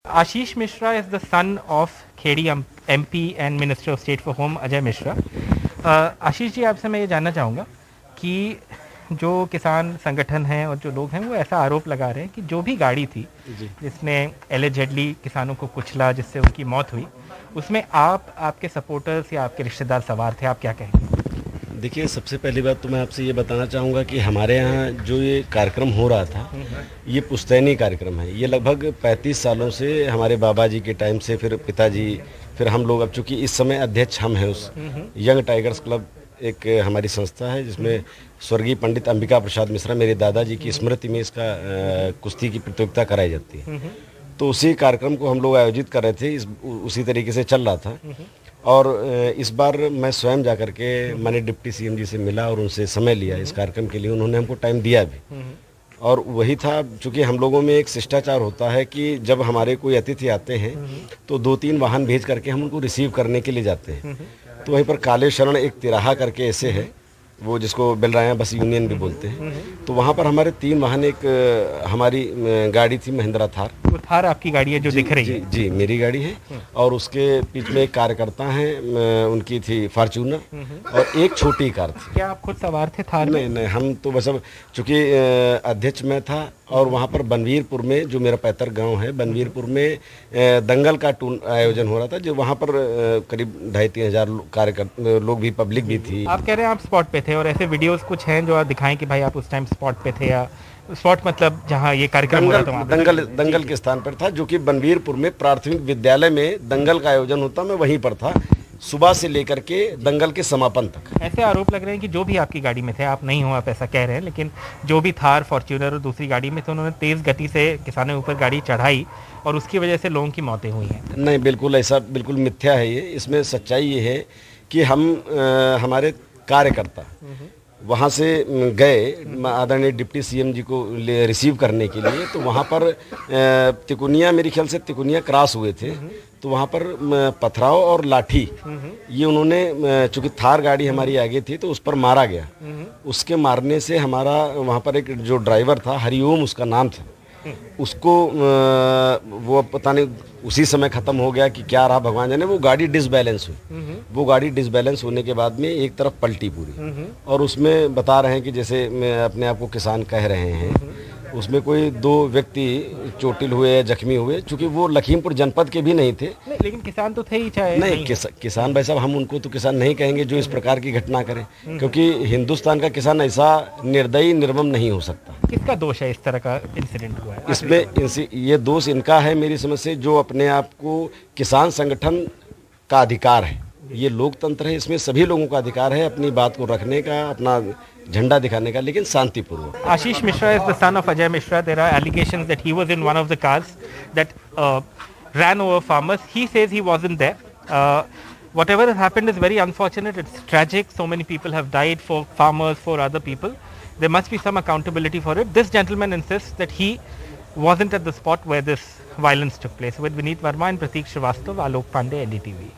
Ashish Mishra is the son of Khedi MP and Minister of State for Home Ajay Mishra. Ashish ji, आपसे मैं ये जानना चाहूँगा कि जो किसान संगठन हैं और जो लोग हैं वो ऐसा आरोप लगा रहे हैं कि जो भी गाड़ी थी जिसने एलिजेडली किसानों को कुचला, जिससे उनकी मौत हुई, उसमें आपके सपोर्टर्स या आपके रिश्तेदार सवार थे, आप क्या कहेंगे? देखिए, सबसे पहली बात तो मैं आपसे ये बताना चाहूँगा कि हमारे यहाँ जो ये कार्यक्रम हो रहा था, ये पुश्तैनी कार्यक्रम है। ये लगभग 35 सालों से हमारे बाबा जी के टाइम से, फिर पिताजी, फिर हम लोग, अब चूँकि इस समय अध्यक्ष हम हैं उस यंग टाइगर्स क्लब, एक हमारी संस्था है जिसमें स्वर्गीय पंडित अंबिका प्रसाद मिश्रा, मेरे दादाजी की स्मृति में इसका कुश्ती की प्रतियोगिता कराई जाती है। तो उसी कार्यक्रम को हम लोग आयोजित कर रहे थे, उसी तरीके से चल रहा था। और इस बार मैं स्वयं जाकर के मैंने डिप्टी सीएम जी से मिला और उनसे समय लिया इस कार्यक्रम के लिए। उन्होंने हमको टाइम दिया भी, और वही था, चूँकि हम लोगों में एक शिष्टाचार होता है कि जब हमारे कोई अतिथि आते हैं तो 2-3 वाहन भेज करके हम उनको रिसीव करने के लिए जाते हैं। तो वहीं पर काले शरण एक तिराहा करके ऐसे है, वो जिसको बेलराया बस यूनियन भी बोलते हैं। तो वहाँ पर हमारे 3 वाहन, एक हमारी गाड़ी थी महिंद्रा थार। वो थार आपकी गाड़ी है जो दिख रही है? जी, मेरी गाड़ी है। और उसके बीच में एक कार्यकर्ता हैं, उनकी थी फॉर्च्यूनर, और एक छोटी कार थी। क्या आप खुद सवार थे थार में? नहीं, हम तो बस, अब चूँकि अध्यक्ष मैं था, और वहाँ पर बनवीरपुर में, जो मेरा पैतृक गांव है, बनवीरपुर में दंगल का आयोजन हो रहा था, जो वहाँ पर करीब 2,500-3 हज़ार लोग भी, पब्लिक भी थी। आप कह रहे हैं आप स्पॉट पे थे, और ऐसे वीडियोस कुछ हैं जो आप दिखाएं कि भाई आप उस टाइम स्पॉट पे थे, या स्पॉट मतलब जहाँ ये कार्यक्रम हो रहा था? दंगल के स्थान पर था, जो कि बनवीरपुर में प्राथमिक विद्यालय में दंगल का आयोजन होता, मैं वहीं पर था, सुबह से लेकर के दंगल के समापन तक। ऐसे आरोप लग रहे हैं कि जो भी आपकी गाड़ी में थे, आप नहीं हो, आप ऐसा कह रहे हैं, लेकिन जो भी थार, फॉर्च्यूनर और दूसरी गाड़ी में थे, उन्होंने तेज़ गति से किसानों के ऊपर गाड़ी चढ़ाई और उसकी वजह से लोगों की मौतें हुई हैं। नहीं, बिल्कुल ऐसा, बिल्कुल मिथ्या है ये। इसमें सच्चाई ये है कि हमारे कार्यकर्ता वहाँ से गए आदरणीय डिप्टी सीएम जी को रिसीव करने के लिए। तो वहाँ पर तिकोनिया, मेरे ख्याल से तिकोनिया क्रॉस हुए थे, तो वहाँ पर पथराव और लाठी, ये उन्होंने, चूँकि थार गाड़ी हमारी आगे थी, तो उस पर मारा गया। उसके मारने से हमारा वहाँ पर एक जो ड्राइवर था, हरिओम उसका नाम था, उसको वो पता नहीं उसी समय ख़त्म हो गया कि क्या रहा, भगवान जाने। वो गाड़ी डिसबैलेंस हुई। वो गाड़ी डिसबैलेंस होने के बाद में एक तरफ पलटी पूरी, और उसमें बता रहे हैं कि जैसे मैं अपने आप को किसान कह रहे हैं, उसमें कोई 2 व्यक्ति चोटिल हुए या जख्मी हुए, चूँकि वो लखीमपुर जनपद के भी नहीं थे। नहीं, लेकिन किसान तो थे ही, चाहे नहीं, किसान भाई साहब, हम उनको तो किसान नहीं कहेंगे जो इस प्रकार की घटना करें, क्योंकि हिंदुस्तान का किसान ऐसा निर्दयी, निर्मम नहीं हो सकता। किसका दोष है इस तरह का इंसिडेंट हुआ है? इसमें ये दोष इनका है मेरी समझ से, जो अपने आप को किसान संगठन का अधिकार है, ये लोकतंत्र है, इसमें सभी लोगों का अधिकार है अपनी बात को रखने का, अपना झंडा दिखाने का, लेकिन शांतिपूर्वक। Ashish Mishra is the son of Ajay Mishra. There are allegations that he was in one of the cars that ran over farmers. He says he wasn't there. Whatever has happened is very unfortunate. It's tragic. So many people have died, for farmers, for other people. There must be some accountability for it. This gentleman insists that he wasn't at the spot where this violence took place. With Vineet Verma and Prateek Shrivastava, Alok Pandey, NDTV.